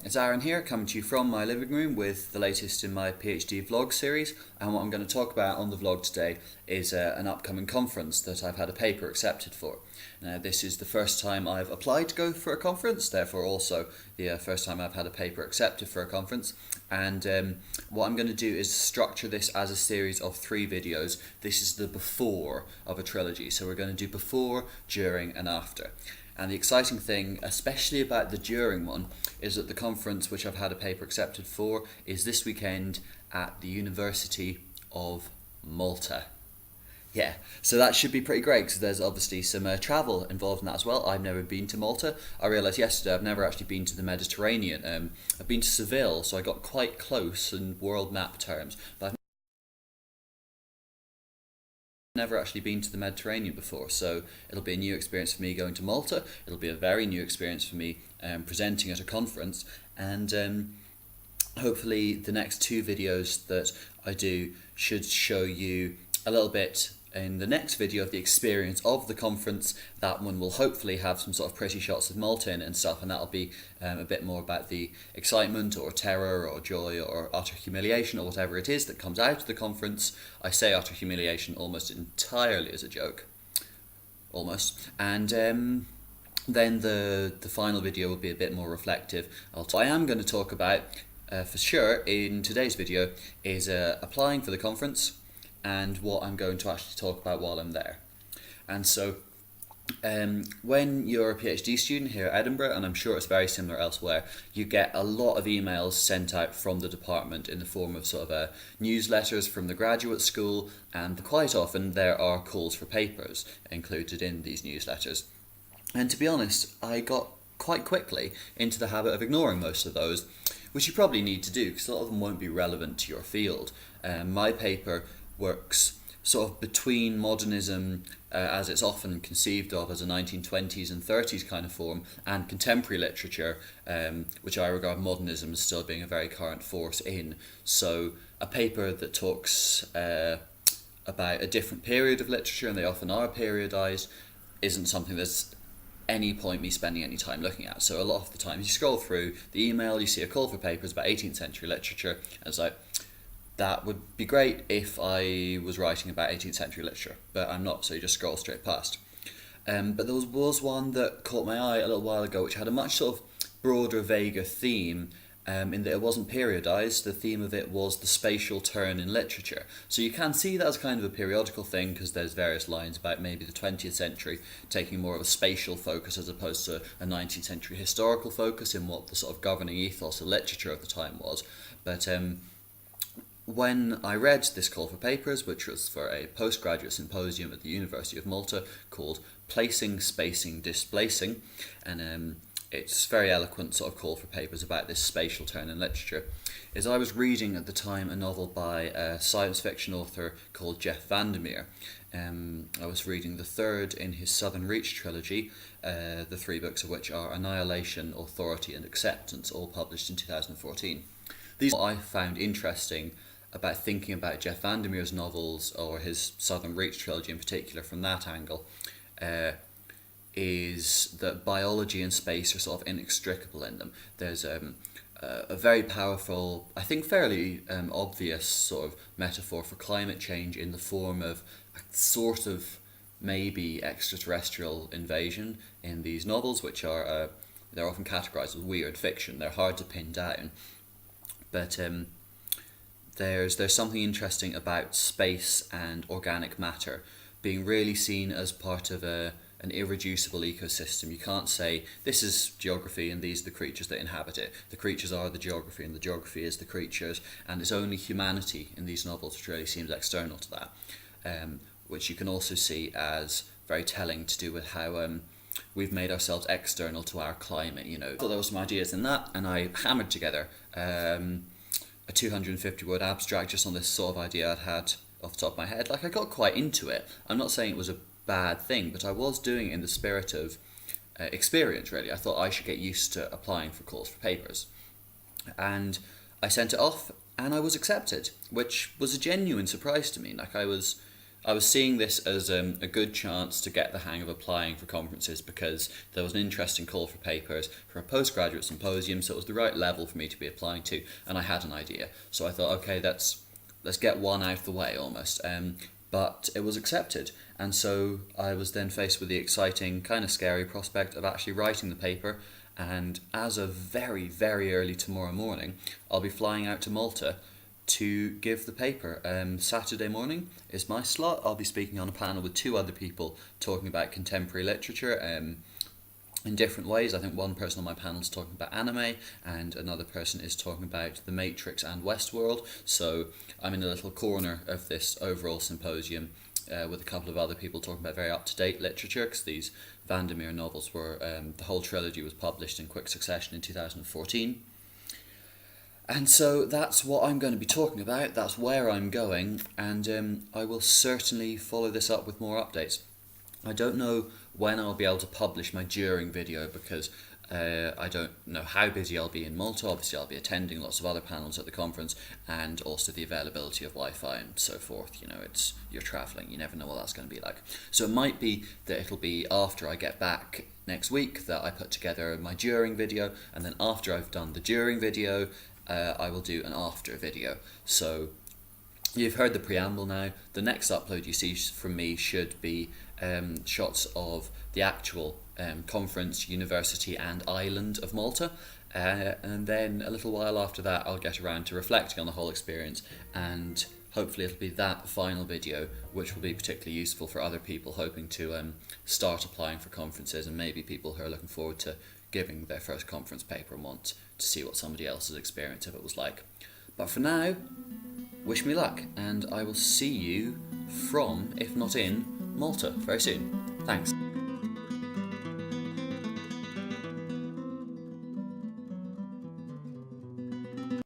It's Aran here, coming to you from my living room with the latest in my PhD vlog series. And what I'm going to talk about on the vlog today is an upcoming conference that I've had a paper accepted for. Now, this is the first time I've applied to go for a conference, therefore also the first time I've had a paper accepted for a conference. And what I'm going to do is structure this as a series of 3 videos. This is the before of a trilogy, so we're going to do before, during and after. And the exciting thing, especially about the during one, is that the conference which I've had a paper accepted for is this weekend at the University of Malta. Yeah, so that should be pretty great because there's obviously some travel involved in that as well. I've never been to Malta. I realised yesterday I've never actually been to the Mediterranean. I've been to Seville, so I got quite close in world map terms, but I've never actually been to the Mediterranean before, so it'll be a new experience for me going to Malta. It'll be a very new experience for me presenting at a conference, and hopefully the next 2 videos that I do should show you a little bit in the next video of the experience of the conference. That one will hopefully have some sort of pretty shots of Malta in and stuff, and that'll be a bit more about the excitement or terror or joy or utter humiliation or whatever it is that comes out of the conference. I say utter humiliation almost entirely as a joke, almost. And then the final video will be a bit more reflective. I am going to talk about, for sure, in today's video, is applying for the conference and what I'm going to actually talk about while I'm there. And so when you're a PhD student here at Edinburgh, and I'm sure it's very similar elsewhere, you get a lot of emails sent out from the department in the form of sort of newsletters from the graduate school, and quite often there are calls for papers included in these newsletters. And to be honest, I got quite quickly into the habit of ignoring most of those, which you probably need to do because a lot of them won't be relevant to your field. My paper works sort of between modernism, as it's often conceived of as a 1920s and 30s kind of form, and contemporary literature, which I regard modernism as still being a very current force in. So a paper that talks about a different period of literature, and they often are periodized, isn't something that's any point me spending any time looking at. So a lot of the time you scroll through the email, you see a call for papers about 18th century literature, and it's like, that would be great if I was writing about 18th century literature, but I'm not, so you just scroll straight past. But there was one that caught my eye a little while ago, which had a much sort of broader, vaguer theme, in that it wasn't periodized. The theme of it was the spatial turn in literature. So you can see that as kind of a periodical thing, because there's various lines about maybe the 20th century taking more of a spatial focus as opposed to a 19th century historical focus in what the sort of governing ethos of literature of the time was. But when I read this call for papers, which was for a postgraduate symposium at the University of Malta called Placing, Spacing, Displacing, and it's very eloquent sort of call for papers about this spatial turn in literature, is I was reading at the time a novel by a science fiction author called VanderMeer. I was reading the 3rd in his Southern Reach trilogy, the 3 books of which are Annihilation, Authority and Acceptance, all published in 2014. These I found interesting about thinking about VanderMeer's novels, or his Southern Reach trilogy in particular, from that angle, is that biology and space are sort of inextricable in them. There's a very powerful, I think fairly obvious sort of metaphor for climate change in the form of a sort of maybe extraterrestrial invasion in these novels, which are, they're often categorized as weird fiction. They're hard to pin down. But there's something interesting about space and organic matter being really seen as part of an irreducible ecosystem. You can't say this is geography and these are the creatures that inhabit it. The creatures are the geography and the geography is the creatures, and it's only humanity in these novels which really seems external to that, which you can also see as very telling to do with how we've made ourselves external to our climate. I thought there were some ideas in that, and I hammered together a 250 word abstract just on this sort of idea I'd had off the top of my head. Like, I got quite into it. I'm not saying it was a bad thing, but I was doing it in the spirit of experience, really. I thought I should get used to applying for calls for papers. And I sent it off, and I was accepted, which was a genuine surprise to me. Like, I was seeing this as a good chance to get the hang of applying for conferences, because there was an interesting call for papers for a postgraduate symposium, so it was the right level for me to be applying to, and I had an idea. So I thought, okay, let's get one out of the way almost. But it was accepted, and so I was then faced with the exciting, kind of scary prospect of actually writing the paper. And as of very, very early tomorrow morning, I'll be flying out to Malta to give the paper. Saturday morning is my slot. I'll be speaking on a panel with two other people talking about contemporary literature in different ways. I think one person on my panel is talking about anime, and another person is talking about The Matrix and Westworld. So I'm in a little corner of this overall symposium with a couple of other people talking about very up-to-date literature, because these VanderMeer novels were, the whole trilogy was published in quick succession in 2014. And so that's what I'm going to be talking about, that's where I'm going, and I will certainly follow this up with more updates. I don't know when I'll be able to publish my during video, because I don't know how busy I'll be in Malta. Obviously I'll be attending lots of other panels at the conference, and also the availability of Wi-Fi and so forth. You know, you're travelling, you never know what that's going to be like. So it might be that it'll be after I get back next week that I put together my during video, and then after I've done the during video, I will do an after video. So you've heard the preamble now. The next upload you see from me should be shots of the actual conference, university and island of Malta, and then a little while after that I'll get around to reflecting on the whole experience, and hopefully it'll be that final video which will be particularly useful for other people hoping to start applying for conferences, and maybe people who are looking forward to giving their first conference paper and want to see what somebody else's experience of it was like. But for now, wish me luck, and I will see you from, if not in, Malta very soon. Thanks.